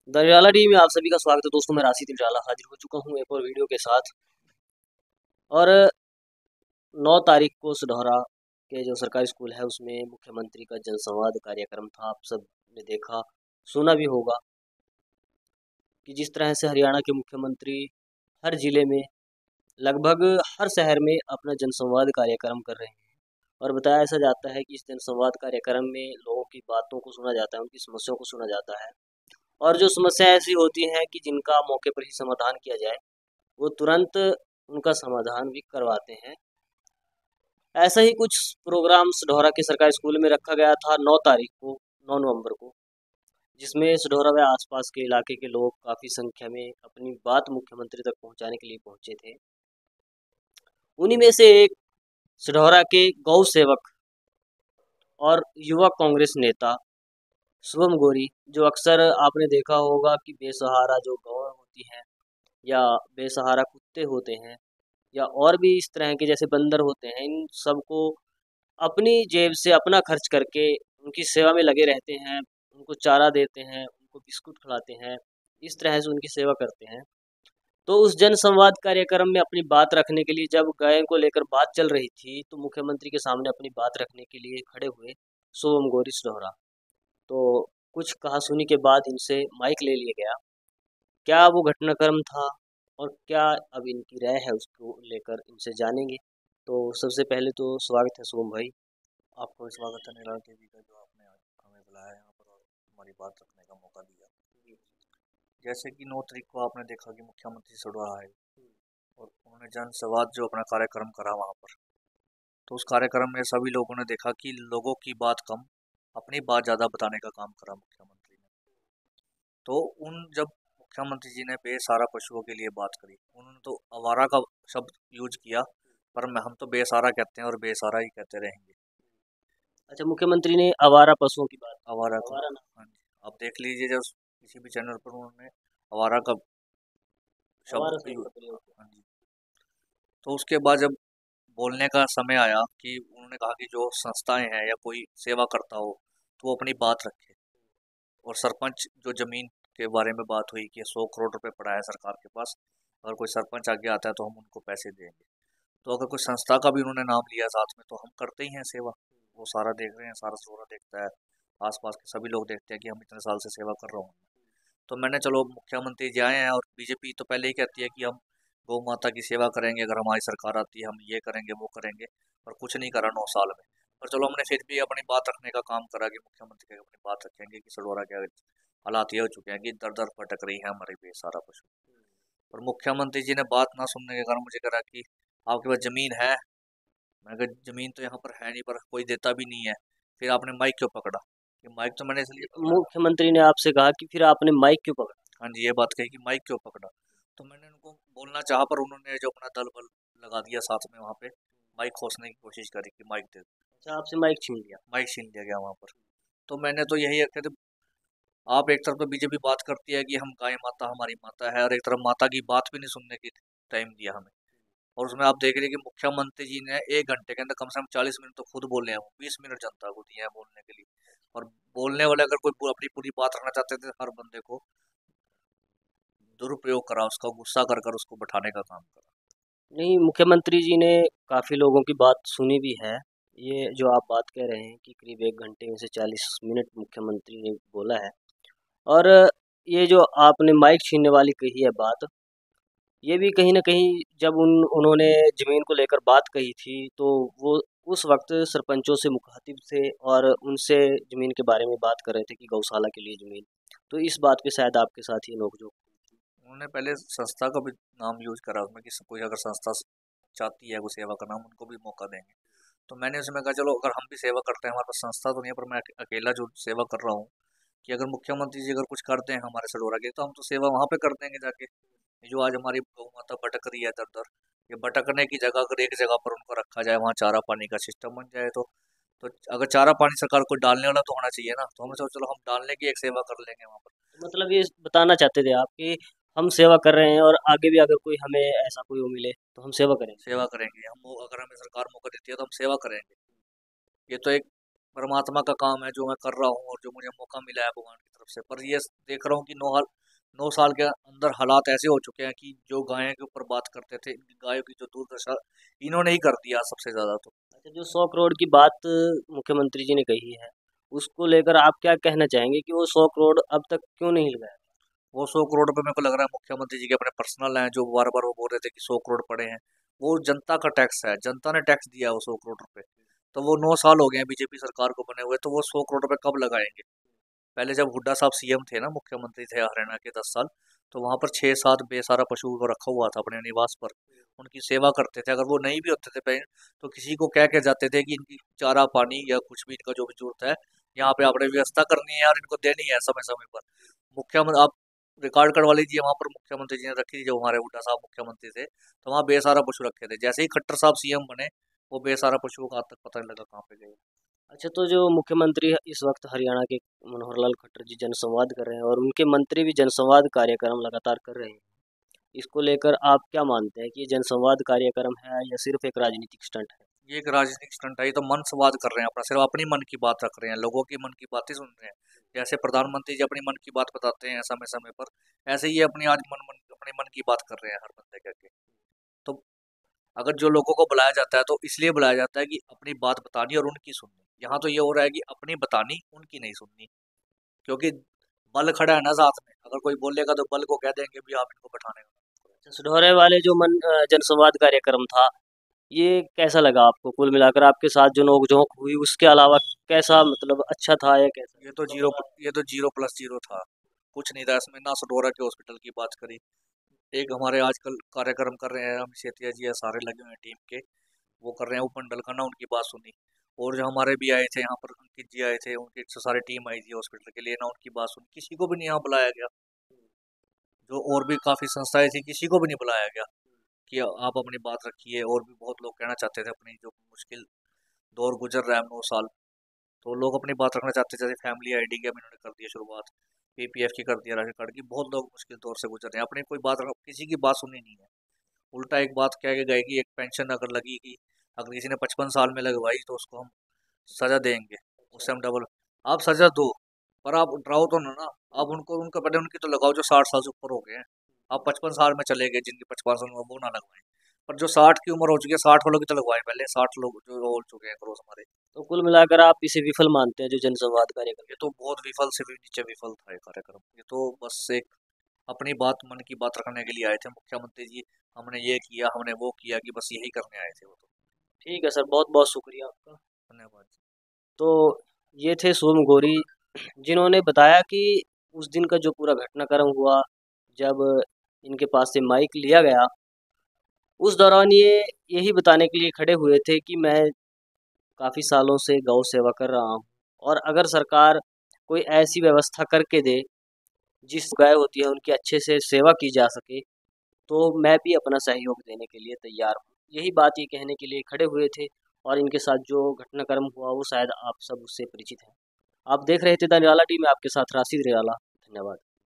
दरियाला TV में आप सभी का स्वागत है दोस्तों। मैं राशि तिलजाला हाजिर हो चुका हूँ एक और वीडियो के साथ। और 9 तारीख को सढौरा के जो सरकारी स्कूल है उसमें मुख्यमंत्री का जनसंवाद कार्यक्रम था। आप सब ने देखा सुना भी होगा कि जिस तरह से हरियाणा के मुख्यमंत्री हर जिले में लगभग हर शहर में अपना जनसंवाद कार्यक्रम कर रहे हैं। और बताया ऐसा जाता है कि इस जनसंवाद कार्यक्रम में लोगों की बातों को सुना जाता है, उनकी समस्याओं को सुना जाता है। और जो समस्या ऐसी होती हैं कि जिनका मौके पर ही समाधान किया जाए वो तुरंत उनका समाधान भी करवाते हैं। ऐसा ही कुछ प्रोग्राम सढौरा के सरकारी स्कूल में रखा गया था 9 तारीख को, 9 नवंबर को, जिसमें सढौरा व आसपास के इलाके के लोग काफ़ी संख्या में अपनी बात मुख्यमंत्री तक पहुंचाने के लिए पहुंचे थे। उन्हीं में से एक सढौरा के गौ सेवक और युवा कांग्रेस नेता शुभम गोरी, जो अक्सर आपने देखा होगा कि बेसहारा जो गौ होती हैं या बेसहारा कुत्ते होते हैं या और भी इस तरह के जैसे बंदर होते हैं, इन सबको अपनी जेब से अपना खर्च करके उनकी सेवा में लगे रहते हैं। उनको चारा देते हैं, उनको बिस्कुट खिलाते हैं, इस तरह से उनकी सेवा करते हैं। तो उस जन संवाद कार्यक्रम में अपनी बात रखने के लिए जब गायों को लेकर बात चल रही थी तो मुख्यमंत्री के सामने अपनी बात रखने के लिए खड़े हुए सोम गोरी सढौरा। तो कुछ कहासुनी के बाद इनसे माइक ले लिया गया। क्या वो घटनाक्रम था और क्या अब इनकी राय है उसको लेकर इनसे जानेंगे। तो सबसे पहले तो स्वागत है सोम भाई। आपको भी स्वागत है निराल देवी का, जो आपने आज हमें बुलाया यहाँ पर और हमारी बात रखने का मौका दिया। जैसे कि 9 तारीख को आपने देखा कि मुख्यमंत्री सढौरा आए और उन्होंने जन संवाद जो अपना कार्यक्रम करा वहाँ पर, तो उस कार्यक्रम में सभी लोगों ने देखा कि लोगों की बात कम, अपनी बात ज़्यादा बताने का काम करा मुख्यमंत्री ने। तो उन जब मुख्यमंत्री जी ने बेसहारा पशुओं के लिए बात करी, उन्होंने तो आवारा का शब्द यूज किया, पर हम तो बेसहारा कहते हैं और बेसहारा ही कहते रहेंगे। अच्छा, मुख्यमंत्री ने आवारा पशुओं की बात की। आवारा को, आवारा ना। हाँ जी, आप देख लीजिए जब किसी भी चैनल पर उन्होंने आवारा का शब्द आवारा का शब्द यूज, का प्रयोग किया। हाँ जी। तो उसके बाद जब बोलने का समय आया कि उन्होंने कहा कि जो संस्थाएं हैं या कोई सेवा करता हो तो वो अपनी बात रखे। और सरपंच जो जमीन के बारे में बात हुई कि 100 करोड़ रुपए पड़ा है सरकार के पास, अगर कोई सरपंच आगे आता है तो हम उनको पैसे देंगे। तो अगर कोई संस्था का भी उन्होंने नाम लिया साथ में, तो हम करते ही हैं सेवा। वो सारा देख रहे हैं, सारा सोरा देखता है, आसपास के सभी लोग देखते हैं कि हम इतने साल से सेवा कर रहे हैं। तो मैंने चलो मुख्यमंत्री जी आए हैं और बीजेपी तो पहले ही कहती है कि हम गौ माता की सेवा करेंगे, अगर हमारी सरकार आती है हम ये करेंगे वो करेंगे, पर कुछ नहीं करा 9 साल में। पर चलो हमने फिर भी अपनी बात रखने का काम करा कि मुख्यमंत्री की अपनी बात रखेंगे कि सडौरा के हालात ये हो चुके हैं कि दर दर भटक रही है हमारे बेसहारा पशु। पर मुख्यमंत्री जी ने बात ना सुनने के कारण मुझे कहा कि आपके पास जमीन है। मैंने कहा जमीन तो यहाँ पर है नहीं, पर कोई देता भी नहीं है, फिर आपने माइक क्यों पकड़ा? ये माइक तो मैंने इसलिए पकड़ा, मुख्यमंत्री ने आपसे कहा कि फिर आपने माइक क्यों पकड़ा। हाँ जी, ये बात कही कि माइक क्यों पकड़ा। तो मैंने उनको बोलना चाहा, पर उन्होंने जो अपना दल बल लगा दिया साथ में, वहाँ पे माइक खोसने की कोशिश करी कि माइक दे दो। अच्छा, आपसे माइक छीन लिया। माइक छीन लिया गया वहाँ पर। तो मैंने तो यही कहते, आप एक तरफ तो बीजेपी बात करती है कि हम गाय माता हमारी माता है, और एक तरफ माता की बात भी नहीं सुनने की टाइम दिया हमें। और उसमें आप देख रहे कि मुख्यमंत्री जी ने 1 घंटे के अंदर कम से कम 40 मिनट तो खुद बोले हैं, वो 20 मिनट जनता को दिए हैं बोलने के लिए। और बोलने वाले अगर कोई अपनी पूरी बात रखना चाहते थे, हर बंदे को दुरुपयोग करा, उसका गुस्सा कर कर उसको बैठाने का काम करा। नहीं, मुख्यमंत्री जी ने काफ़ी लोगों की बात सुनी भी है। ये जो आप बात कह रहे हैं कि करीब 1 घंटे में से 40 मिनट मुख्यमंत्री ने बोला है। और ये जो आपने माइक छीनने वाली कही है बात, ये भी कहीं न कहीं जब उन्होंने ज़मीन को लेकर बात कही थी तो वो उस वक़्त सरपंचों से मुख़ातिब थे और उनसे ज़मीन के बारे में बात कर रहे थे कि गौशाला के लिए ज़मीन। तो इस बात पे शायद आपके साथ ये नोक-झोंक। उन्होंने पहले संस्था का भी नाम यूज करा उसमें कि कोई अगर संस्था चाहती है कोई सेवा का नाम, उनको भी मौका देंगे। तो मैंने उसमें कहा चलो अगर हम भी सेवा करते हैं, हमारे पास संस्था तो नहीं है, पर मैं अकेला जो सेवा कर रहा हूँ, कि अगर मुख्यमंत्री जी अगर कुछ करते हैं हमारे सडौरा के, तो हम तो सेवा वहाँ पे कर देंगे जाके। ये जो आज हमारी गौ माता भटक रही है दर दर, ये भटकने की जगह अगर एक जगह पर उनको रखा जाए, वहाँ चारा पानी का सिस्टम बन जाए, तो अगर चारा पानी सरकार को डालने वाला तो होना चाहिए ना, तो हमें सोचा चलो हम डालने की एक सेवा कर लेंगे वहाँ पर। मतलब ये बताना चाहते थे आप कि हम सेवा कर रहे हैं और आगे भी अगर कोई हमें ऐसा कोई वो मिले तो हम सेवा करेंगे। सेवा करेंगे हम, अगर हमें सरकार मौका देती है तो हम सेवा करेंगे। ये तो एक परमात्मा का काम है जो मैं कर रहा हूँ और जो मुझे मौका मिला है भगवान की तरफ से। पर ये देख रहा हूँ कि 9 साल के अंदर हालात ऐसे हो चुके हैं कि जो गायों के ऊपर बात करते थे, गायों की जो दुर्दशा इन्होंने ही कर दिया सबसे ज्यादा। तो अच्छा, जो 100 करोड़ की बात मुख्यमंत्री जी ने कही है, उसको लेकर आप क्या कहना चाहेंगे कि वो 100 करोड़ अब तक क्यों नहीं लगाया? वो 100 करोड़ रुपए मेरे को लग रहा है मुख्यमंत्री जी के अपने पर्सनल हैं, जो बार बार वो बोल रहे थे कि 100 करोड़ पड़े हैं। वो जनता का टैक्स है, जनता ने टैक्स दिया है वो 100 करोड़ रुपए। तो वो 9 साल हो गए हैं बीजेपी सरकार को बने हुए, तो वो 100 करोड़ रुपए कब लगाएंगे? पहले जब हुड्डा साहब सीएम थे ना, मुख्यमंत्री थे हरियाणा के 10 साल, तो वहां पर 6-7 बेसहारा पशु को रखा हुआ था अपने निवास पर। उनकी सेवा करते थे। अगर वो नहीं भी होते थे पेरेंट, तो किसी को कह के जाते थे कि इनकी चारा पानी या कुछ भी इनका जो भी जरूरत है यहाँ पे आपने व्यवस्था करनी है और इनको देनी है समय समय पर। मुख्यमंत्री आप रिकॉर्ड करवा लीजिए, वहां पर मुख्यमंत्री जी ने रखी थी जब हमारे हुड्डा साहब मुख्यमंत्री थे, तो वहाँ बेसहारा पशु रखे थे। जैसे ही खट्टर साहब सीएम बने, वो बेसहारा पशुओं का आज तक पता नहीं लगा कहाँ पे गए। अच्छा, तो जो मुख्यमंत्री इस वक्त हरियाणा के मनोहर लाल खट्टर जी जनसंवाद कर रहे हैं और उनके मंत्री भी जनसंवाद कार्यक्रम लगातार कर रहे हैं, इसको लेकर आप क्या मानते हैं कि ये जनसंवाद कार्यक्रम है या सिर्फ एक राजनीतिक स्टंट है? ये एक राजनीतिक स्टंट है। ये तो मन संवाद कर रहे हैं अपना, सिर्फ अपनी मन की बात रख रहे हैं, लोगों की मन की बातें सुन रहे हैं। जैसे प्रधानमंत्री जी अपनी मन की बात बताते हैं समय समय पर, ऐसे ही ये अपनी आज अपने मन की बात कर रहे हैं हर बंदे के आगे। तो अगर जो लोगों को बुलाया जाता है तो इसलिए बुलाया जाता है कि अपनी बात बतानी और उनकी सुननी। यहाँ तो ये हो रहा है कि अपनी बतानी, उनकी नहीं सुननी। क्योंकि बल खड़ा है ना साथ में, अगर कोई बोलेगा तो बल को कह देंगे भी आप इनको बैठाने का। अच्छा, सुढौरे वाले जो जनसंवाद कार्यक्रम था, ये कैसा लगा आपको? कुल मिलाकर आपके साथ जो नोक-झोंक हुई उसके अलावा कैसा, मतलब अच्छा था या कैसा? ये तो 0+0 था। कुछ नहीं था इसमें, ना सडोरा के हॉस्पिटल की बात करी। एक हमारे आजकल कार्यक्रम कर रहे हैं, हम सेतिया जी है, सारे लगे हुए हैं टीम के, वो कर रहे हैं उपमंडल का, ना उनकी बात सुनी। और जो हमारे भी आए थे यहाँ पर, अंकित जी आए थे, उनकी सारी टीम आई थी हॉस्पिटल के लिए, ना उनकी बात सुनी। किसी को भी नहीं यहाँ बुलाया गया। जो और भी काफ़ी संस्थाएं थी, किसी को भी नहीं बुलाया गया कि आप अपनी बात रखिए। और भी बहुत लोग कहना चाहते थे अपनी जो मुश्किल दौर गुजर रहा है 9 साल, तो लोग अपनी बात रखना चाहते थे। जैसे फैमिली आईडी की अब इन्होंने कर दिया शुरुआत, पीपीएफ की कर दिया, राशन कार्ड की। बहुत लोग मुश्किल दौर से गुजर रहे हैं, अपनी कोई बात किसी की बात सुनी नहीं है। उल्टा एक बात कह के गए कि एक पेंशन अगर लगी कि अगर किसी ने 55 साल में लगवाई तो उसको हम सजा देंगे, उससे हम डबल। आप सजा दो, पर आप डराओ तो ना। आप उनको, उनका पहले उनकी तो लगाओ जो 60 साल से ऊपर हो गए हैं। आप 55 साल में चले गए, जिनकी 55 साल में, वो ना लगवाएं। पर जो 60 की उम्र हो चुकी है, 60 वालों की तो लगवाएं पहले। 60 लोग जो हो चुके हैं क्रॉस हमारे। तो कुल मिलाकर आप इसे विफल मानते हैं जो जनसंवाद कार्यक्रम? ये तो बहुत विफल से भी नीचे विफल था ये कार्यक्रम। ये तो बस एक अपनी बात, मन की बात रखने के लिए आए थे मुख्यमंत्री जी। हमने ये किया, हमने वो किया, कि बस यही करने आए थे वो तो। ठीक है सर, बहुत-बहुत शुक्रिया आपका। धन्यवाद। तो ये थे सोम गोरी, जिन्होंने बताया कि उस दिन का जो पूरा घटनाक्रम हुआ, जब इनके पास से माइक लिया गया, उस दौरान ये यही बताने के लिए खड़े हुए थे कि मैं काफ़ी सालों से गौ सेवा कर रहा हूँ और अगर सरकार कोई ऐसी व्यवस्था करके दे, जिस गाय होती है उनकी अच्छे से सेवा की जा सके, तो मैं भी अपना सहयोग देने के लिए तैयार हूँ। यही बात ये कहने के लिए खड़े हुए थे और इनके साथ जो घटनाक्रम हुआ वो शायद आप सब उससे परिचित हैं। आप देख रहे थे द निराला टीवी में, आपके साथ राशिद निराला। धन्यवाद।